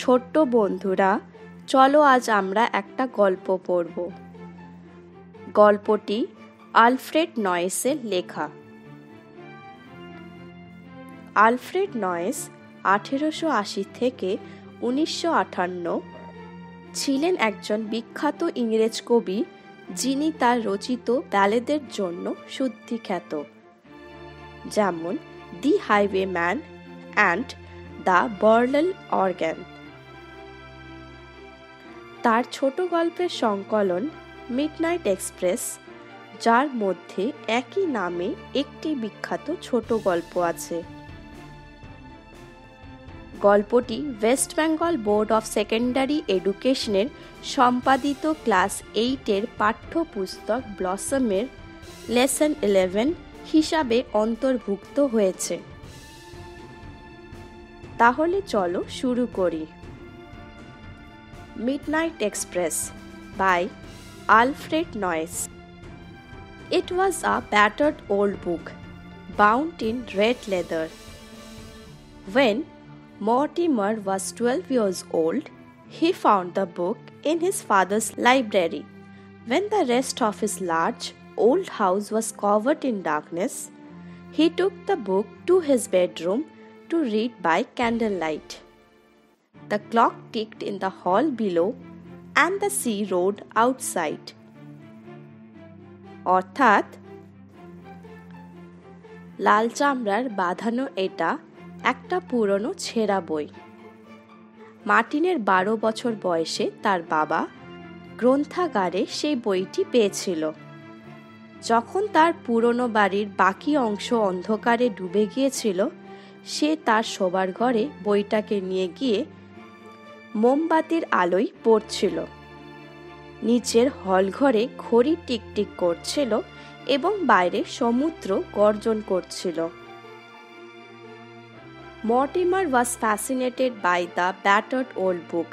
ছোট্ট বন্ধুরা, চলো আজ আমরা একটা গল্প পড়ব। গল্পটি আলফ্রেড নয়েসের লেখা। আলফ্রেড নয়েস 1880 থেকে 1958 ছিলেন একজন বিখ্যাত ইংরেজ কবি, যিনি তার রচিত ব্যালেদের জন্য সুখ্যাত, যেমন দি হাইওয়েম্যান অ্যান্ড দ্য বার্লেল অর্গ্যান। তার ছোট গল্পের সংকলন মিডনাইট এক্সপ্রেস, যার মধ্যে একই নামে একটি বিখ্যাত ছোট গল্প আছে। গল্পটি West Bengal board of secondary এডুকেশনের সম্পাদিত ক্লাস 8-এর পাঠ্যপুস্তক ব্লসমের লেসন 11 হিসাবে অন্তর্ভুক্ত হয়েছে। তাহলে চলো শুরু করি। Midnight Express by Alfred Noyes. It was a battered old book, bound in red leather. When Mortimer was 12 years old, he found the book in his father's library. When the rest of his large, old house was covered in darkness, he took the book to his bedroom to read by candlelight. The clock ticked in the hall below and the sea roared outside. অর্থাৎ, লাল চামড়ার বাঁধানো এটা একটা পুরনো ছেঁড়া বই। মার্টিনের 12 বছর বয়সে তার বাবা গ্রন্থাগারে সেই বইটি পেয়েছিল। যখন তার পুরনো বাড়ির বাকি অংশ অন্ধকারে ডুবে গিয়েছিল, সে তার শোবার ঘরে বইটাকে নিয়ে গিয়ে মোমবাতির আলোয় পড়ছিল। নিচের হলঘরে ঘড়ি টিকটিক করছিল এবং বাইরে সমুদ্র গর্জন করছিল। Mortimer was fascinated by the battered old book.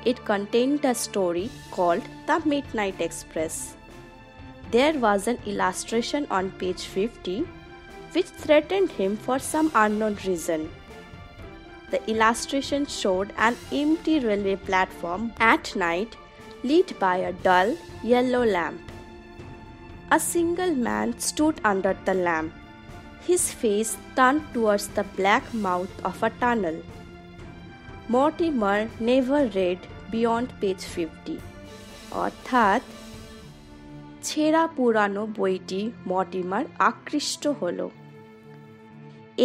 It contained a story called The Midnight Express. There was an illustration on page 50 which threatened him for some unknown reason. The illustration showed an empty railway platform at night, lit by a dull yellow lamp. A single man stood under the lamp, his face turned towards the black mouth of a tunnel. Mortimer never read beyond page 50. অর্থাৎ, ছেঁড়া পুরানো বইটি Mortimer আকৃষ্ট হলো।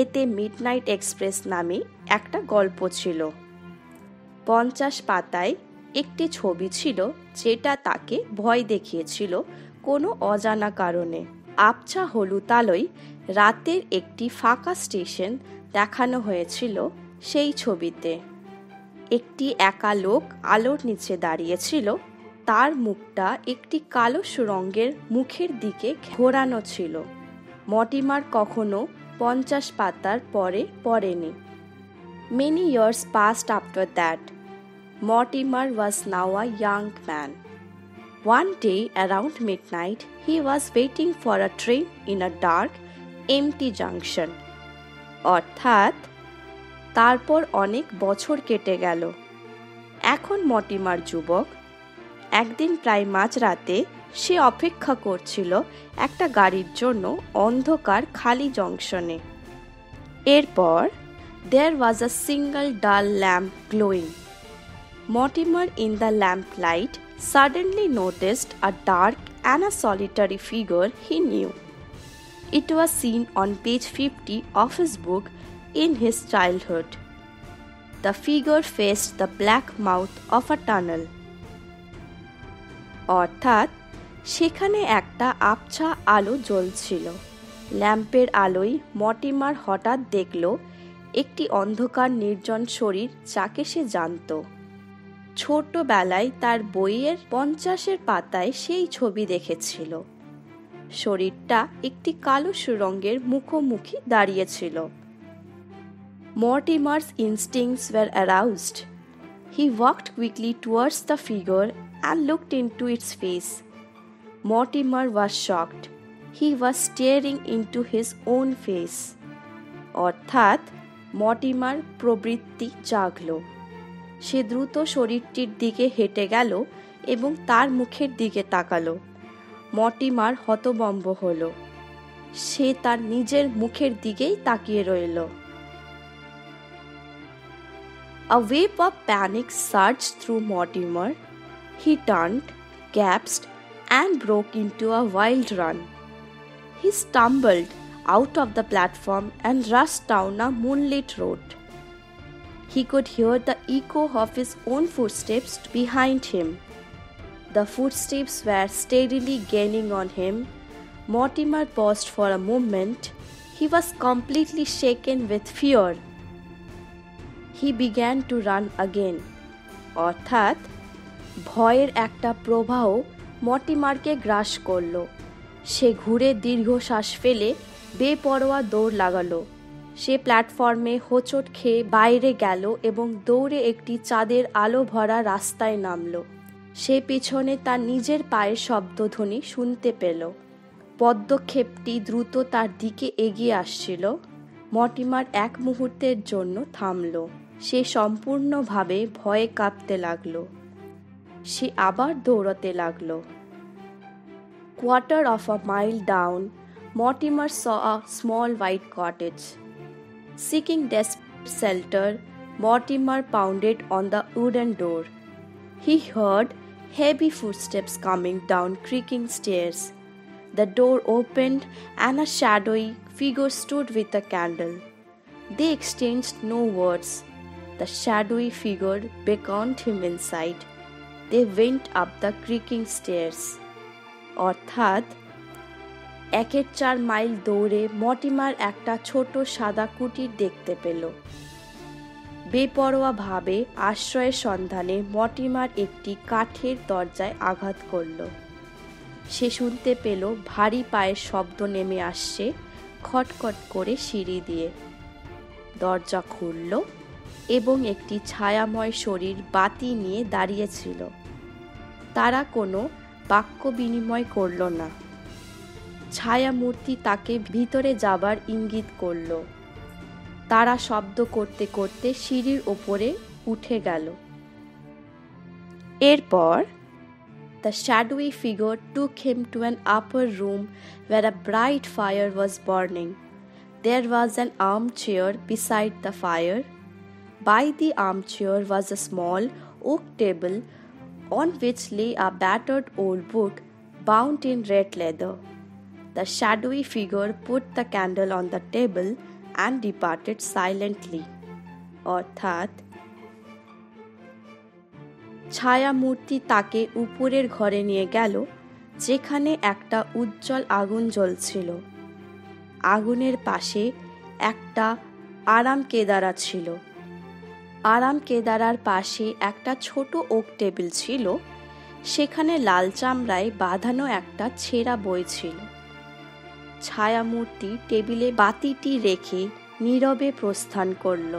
এতে midnight express নামে একটা গল্প ছিল। 50 পাতায় একটি ছবি ছিল, যেটা তাকে ভয় দেখিয়েছিল কোনো অজানা কারণে। আবছা হলুদ আলোয় রাতের একটি ফাঁকা স্টেশন দেখানো হয়েছিল সেই ছবিতে। একটি একা লোক আলোর নিচে দাঁড়িয়েছিল, তার মুখটা একটি কালো সুরঙ্গের মুখের দিকে ঘোরানো ছিল। মর্টিমার কখনো 50 পাতার পরে পড়েনি। Many years passed after that. Mortimer was now a young man. One day around midnight, he was waiting for a train in a dark, empty junction. অর্থাৎ, তারপর অনেক বছর কেটে গেল। এখন মর্টিমার যুবক। একদিন প্রায় মাঝরাতে সে অপেক্ষা করছিল একটা গাড়ির জন্য অন্ধকার খালি জংশনে। এরপর there was a single dull lamp glowing. Mortimer in the lamplight suddenly noticed a dark and a solitary figure he knew. It was seen on page 50 of his book in his childhood. The figure faced the black mouth of a tunnel. অর্থাৎ, সেখানে একটা আবছা আলো জ্বলছিল। ল্যাম্পের আলোয় Mortimer হঠাৎ দেখল একটি অন্ধকার নির্জন শরীর, যাকে সে জানত। ছোটবেলায় তার বইয়ের 50 পাতায় সেই ছবি দেখেছিল। শরীরটা একটি কালো সুরঙ্গের মুখোমুখি দাঁড়িয়েছিল। Mortimer's instincts were aroused. He walked quickly towards the figure and looked into its face. Mortimer was shocked. he was staring into his own face. অর্থাৎ মর্টিমার প্রবৃত্তি জাগল। সে দ্রুত শরীরটির দিকে হেঁটে গেল এবং তার মুখের দিকে তাকালো। মর্টিমার হতভম্ব হলো। সে তার নিজের মুখের দিকেই তাকিয়ে রইল। A wave of panic surged through Mortimer. He turned, gasped, and broke into a wild run. He stumbled out of the platform and rushed down a moonlit road. He could hear the echo of his own footsteps behind him. The footsteps were steadily gaining on him. Mortimer paused for a moment. He was completely shaken with fear. He began to run again. অর্থাৎ ভয়ের একটা প্রবাহ মর্টিমারকে গ্রাস করল। সে ঘুরে দীর্ঘশ্বাস ফেলে বেপরোয়া দৌড় লাগালো। সে প্ল্যাটফর্মে হোঁচট খেয়ে বাইরে গেল এবং দৌড়ে একটি চাঁদের আলো ভরা রাস্তায় নামল। সে পিছনে তার নিজের পায়ের শব্দধ্বনি শুনতে পেল। পদক্ষেপটি দ্রুত তার দিকে এগিয়ে আসছিল। মর্টিমার এক মুহূর্তের জন্য থামল। সে সম্পূর্ণভাবে ভয়ে কাঁপতে লাগল। সে আবার দৌড়াতে লাগল। Quarter of a mile down, Mortimer saw a small white cottage. Seeking desperate shelter, Mortimer pounded on the wooden door. He heard heavy footsteps coming down creaking stairs. The door opened and a shadowy figure stood with a candle. They exchanged no words. The shadowy figure beckoned him inside. They went up the creaking stairs. অর্থাৎ 1.4 mile দৌড়ে Mortimer একটা ছোট সাদা কুটির দেখতে পেল। বেপরোয়াভাবে আশ্রয়ের সন্ধানে মর্টিমার একটি কাঠের দরজায় আঘাত করল। সে শুনতে পেল ভারী পায়ের শব্দ নেমে আসছে খটখট করে সিঁড়ি দিয়ে। দরজা খুলল এবং একটি ছায়াময় শরীর বাতি নিয়ে দাঁড়িয়েছিল। তারা কোনো বাক্য বিনিময় করল না। ছায়ামূর্তি তাকে ভিতরে যাবার ইঙ্গিত করল। তারা শব্দ করতে করতে সিঁড়ির ওপরে উঠে গেল। এরপর the shadowy figure took him to an upper room where a bright fire was burning. There was an armchair beside the fire. By the armchair was a small oak table on which lay a battered old book bound in red leather. The shadowy figure put the candle on the table and departed silently. অর্থাৎ ছায়ামূর্তি তাকে উপরের ঘরে নিয়ে গেল, যেখানে একটা উজ্জ্বল আগুন জ্বলছিল। আগুনের পাশে একটা আরাম কেদারা ছিল। আরাম কেদারার পাশে একটা ছোট ওক টেবিল ছিল। সেখানে লাল চামড়ায় বাঁধানো একটা ছেঁড়া বই ছিল। ছায়ামূর্তি টেবিলে বাতিটি রেখে নীরবে প্রস্থান করল।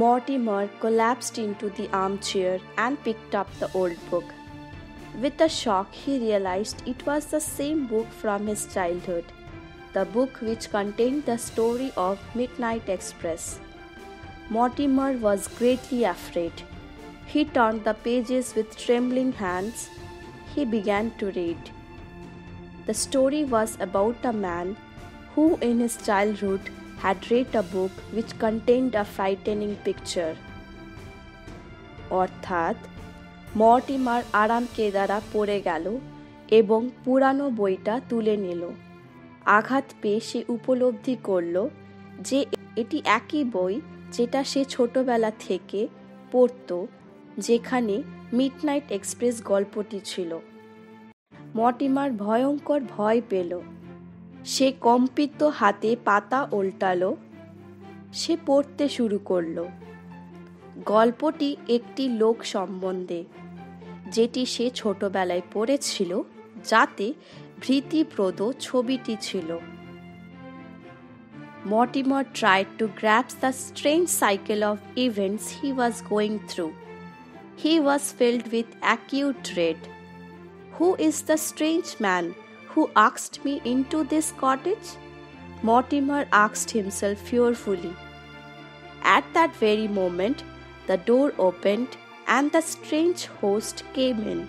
Mortimer collapsed into the armchair and picked up the old book. With a shock, he realized it was the same book from his childhood, the book which contained the story of Midnight Express. Mortimer was greatly afraid. He turned the pages with trembling hands. He began to read. The story was about a man who, in his childhood, had read a book which contained a frightening picture. অর্থাৎ Mortimer আরাম কেদারা পড়ে গেল এবং পুরানো বইটা তুলে নিল। আঘাত পেয়ে সে উপলব্ধি করল যে এটি একই বই যেটা সে ছোটবেলা থেকে পড়ত, যেখানে মিডনাইট এক্সপ্রেস গল্পটি ছিল। মর্টিমার ভয়ঙ্কর ভয় পেল। সে কম্পিত হাতে পাতা উল্টালো। সে পড়তে শুরু করল। গল্পটি একটি লোক সম্বন্ধে, যেটি সে ছোটবেলায় পড়েছিল, যাতে ভীতিপ্রদ ছবিটি ছিল। Mortimer tried to grasp the strange cycle of events he was going through. He was filled with acute dread. Who is the strange man who asked me into this cottage?" Mortimer asked himself fearfully. At that very moment, the door opened and the strange host came in.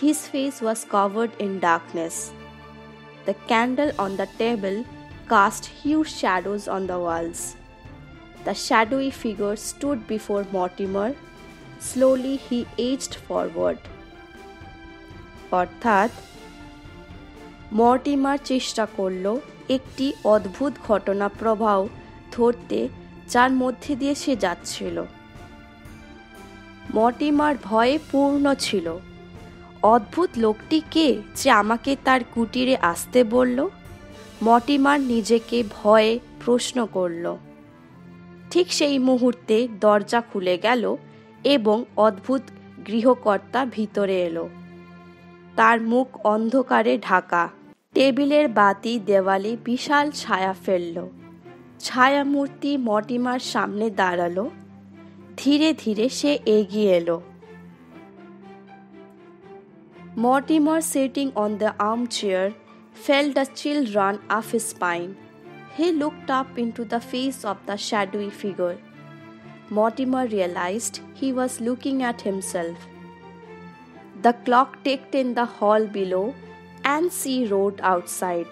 His face was covered in darkness. The candle on the table cast huge shadows on the walls. The shadowy figure stood before Mortimer. Slowly he edged forward. অর্থাৎ Mortimer চেষ্টা করল একটি অদ্ভুত ঘটনা প্রবাহ ধরতে যার মধ্যে দিয়ে সে যাচ্ছিল। মর্টিমার ভয়ে পূর্ণ ছিল। অদ্ভুত লোকটি কে যে আমাকে তার কুটিরে আসতে বলল? মর্টিমার নিজেকে ভয়ে প্রশ্ন করল। ঠিক সেই মুহূর্তে দরজা খুলে গেল এবং অদ্ভুত গৃহকর্তা ভিতরে এলো। তার মুখ অন্ধকারে ঢাকা। টেবিলের বাতি দেওয়ালে বিশাল ছায়া ফেলল। ছায়ামূর্তি মর্টিমার সামনে দাঁড়ালো। ধীরে ধীরে সে এগিয়ে এলো। Mortimer, sitting on the armchair, felt a chill run up his spine. He looked up into the face of the shadowy figure. Mortimer realized he was looking at himself. The clock ticked in the hall below, and she roared outside.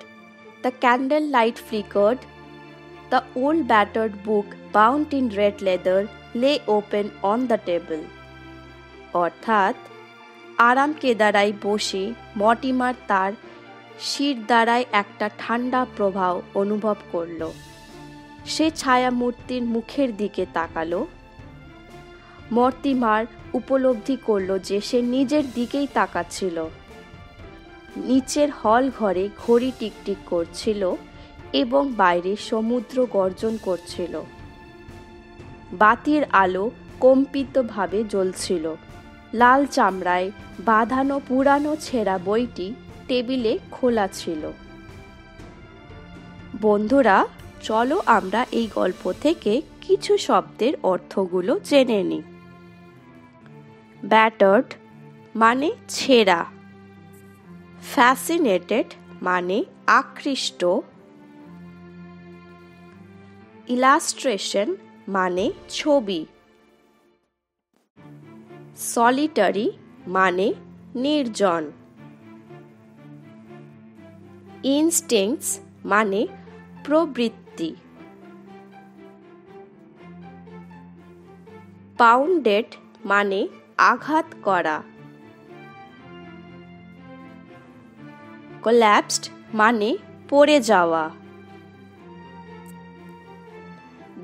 The candlelight flickered. The old battered book, bound in red leather, lay open on the table. অর্থাৎ আরাম কেদারায় বসে Mortimer তার শির দ্বারায় একটা ঠান্ডা প্রবাহ অনুভব করল। সে ছায়ামূর্তির মুখের দিকে তাকালো। মর্টিমার উপলব্ধি করল যে সে নিজের দিকেই তাকাচ্ছিল। নিচের হল ঘরে ঘড়ি টিকটিক করছিল এবং বাইরে সমুদ্র গর্জন করছিল। বাতির আলো কম্পিতভাবে জ্বলছিল। লাল চামড়ায় বাঁধানো পুরানো ছেঁড়া বইটি টেবিলে খোলা ছিল। বন্ধুরা, চলো আমরা এই গল্প থেকে কিছু শব্দের অর্থগুলো জেনে নিই। ব্যাটার্ড মানে ছেঁড়া, ফ্যাসিনেটেড মানে আকৃষ্ট, ইলাস্ট্রেশন মানে ছবি, সলিটারি মানে নির্জন, ইনস্টিংক্টস মানে প্রবৃত্তি, পাউন্ডেড মানে আঘাত করা, কোল্যাপসড মানে পড়ে যাওয়া,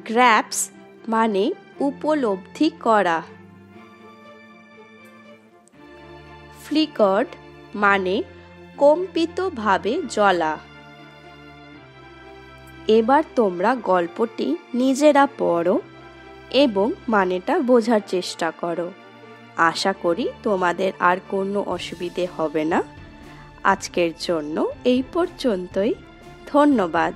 গ্র্যাপস মানে উপলব্ধি করা, ফ্লিকার্ড মানে কম্পিতভাবে জ্বলা। এবার তোমরা গল্পটি নিজেরা পড়ো এবং মানেটা বোঝার চেষ্টা করো। আশা করি তোমাদের আর কোনো অসুবিধে হবে না। আজকের জন্য এই পর্যন্তই। ধন্যবাদ।